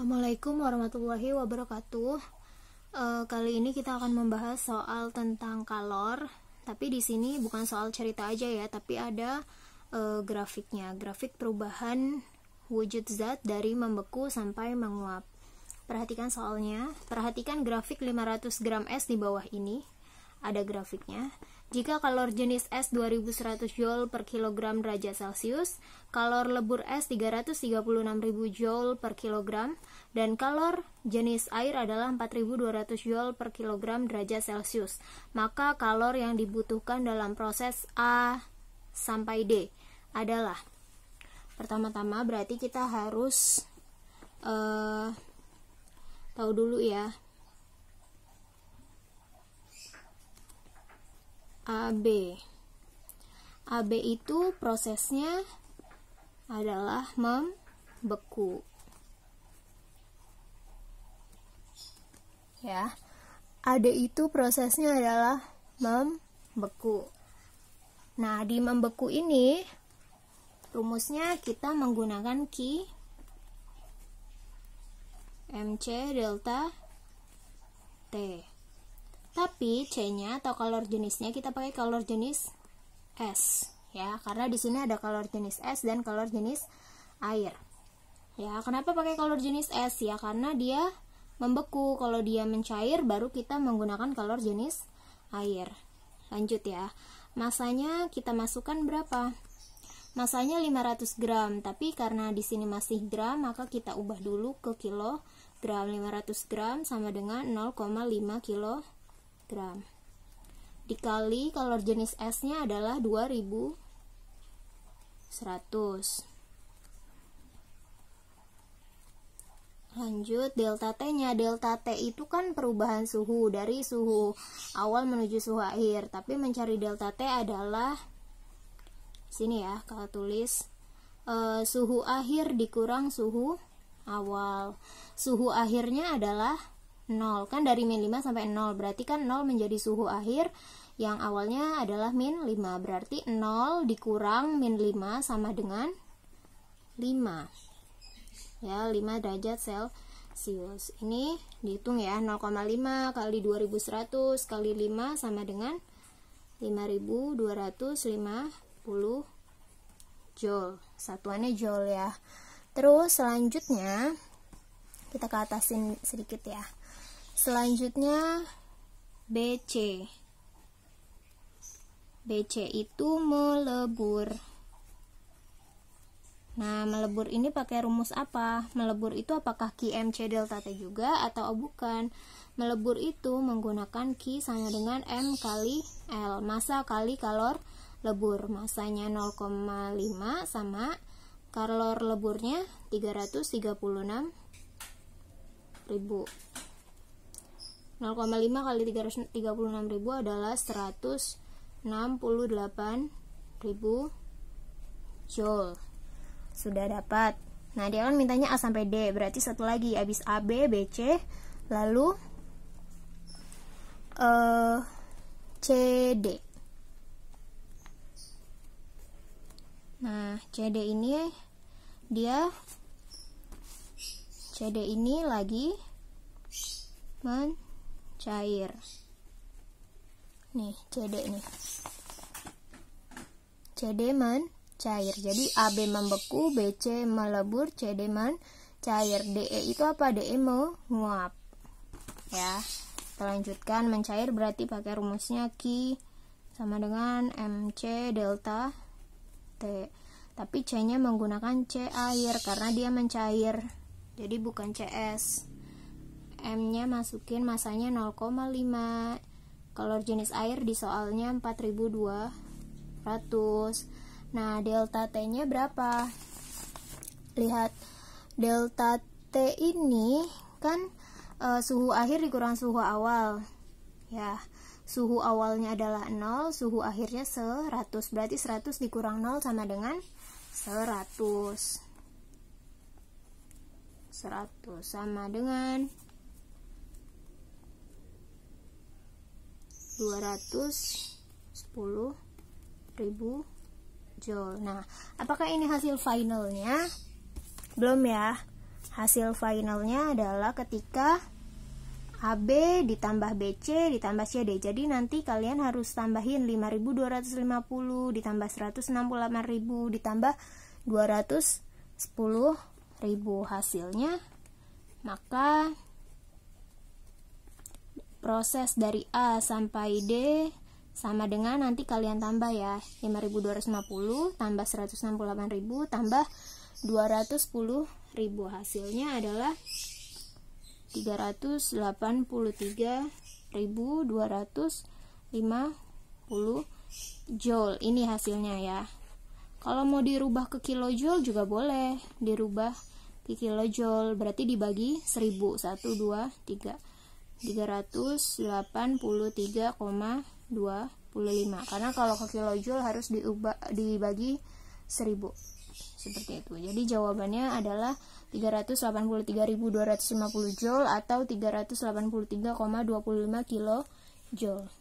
Assalamualaikum warahmatullahi wabarakatuh. Kali ini kita akan membahas soal tentang kalor, tapi di sini bukan soal cerita aja ya, tapi ada grafiknya, grafik perubahan wujud zat dari membeku sampai menguap. Perhatikan soalnya, perhatikan grafik 500 gram es di bawah ini, ada grafiknya. Jika kalor jenis es 2100 Joule per kilogram derajat Celcius, kalor lebur es 336.000 Joule per kilogram, dan kalor jenis air adalah 4200 Joule per kilogram derajat Celcius, maka kalor yang dibutuhkan dalam proses A sampai D adalah, pertama-tama berarti kita harus tahu dulu ya, AB itu prosesnya adalah membeku ya. AD itu prosesnya adalah membeku. Nah, di membeku ini rumusnya kita menggunakan Q MC delta T. Tapi C-nya atau kalor jenisnya kita pakai kalor jenis S ya, karena di sini ada kalor jenis S dan kalor jenis air. Ya, kenapa pakai kalor jenis S? Ya, karena dia membeku. Kalau dia mencair baru kita menggunakan kalor jenis air. Lanjut ya. Masanya kita masukkan berapa? Masanya 500 gram, tapi karena di sini masih gram, maka kita ubah dulu ke kilogram. 500 gram sama dengan 0,5 kilogram. Dikali kalor jenis S-nya adalah 2100. Lanjut, delta T-nya. Delta T itu kan perubahan suhu dari suhu awal menuju suhu akhir, tapi mencari delta T adalah sini ya, kalau tulis suhu akhir dikurang suhu awal. Suhu akhirnya adalah 0, kan dari min 5 sampai 0, berarti kan 0 menjadi suhu akhir yang awalnya adalah min 5, berarti 0 dikurang min 5 sama dengan 5 ya, 5 derajat Celcius. Ini dihitung ya, 0,5 kali 2100 kali 5 sama dengan 5250 Joule, satuannya Joule ya. Terus selanjutnya kita ke atasin sedikit ya. Selanjutnya BC. BC itu melebur. Nah, melebur ini pakai rumus apa? Melebur itu apakah QMC delta T juga atau bukan? Melebur itu menggunakan Q sama dengan M kali L, massa kali kalor lebur. Massanya 0,5 sama kalor leburnya 336.000. 0,5 kali 336.000 adalah 168.000 Joule. Sudah dapat. Nah, dia kan mintanya A sampai D, berarti satu lagi, habis AB, BC, lalu CD. Nah, CD ini lagi mencair. Nih, CD nih. CD mencair. Jadi AB membeku, BC melebur, CD mencair. DE itu apa? DE menguap. Ya. Kita lanjutkan, mencair berarti pakai rumusnya Q sama dengan MC delta T. Tapi C-nya menggunakan C air karena dia mencair. Jadi bukan CS. M-nya masukin masanya 0,5. Kalor jenis air di soalnya 4200. Nah, delta T-nya berapa? Lihat, delta T ini kan suhu akhir dikurang suhu awal. Ya, suhu awalnya adalah 0, suhu akhirnya 100. Berarti 100 dikurang 0 sama dengan 100. 100 sama dengan 210.000 Joule. Nah, apakah ini hasil finalnya? Belum ya. Hasil finalnya adalah ketika AB ditambah BC ditambah CD. Jadi nanti kalian harus tambahin 5.250 ditambah 168.000 ditambah 210.000 hasilnya. Maka proses dari A sampai D sama dengan nanti kalian tambah ya, 5.250 tambah 168.000 tambah 210.000. Hasilnya adalah 383.250 joule. Ini hasilnya ya. Kalau mau dirubah ke kilojoule juga boleh, dirubah ke kilojoule, berarti dibagi 1000, 1, 2, 3, 383,25. Karena kalau ke kilojoule harus dibagi 1000, seperti itu. Jadi jawabannya adalah 383.250 joule atau 383,25 kilojoule.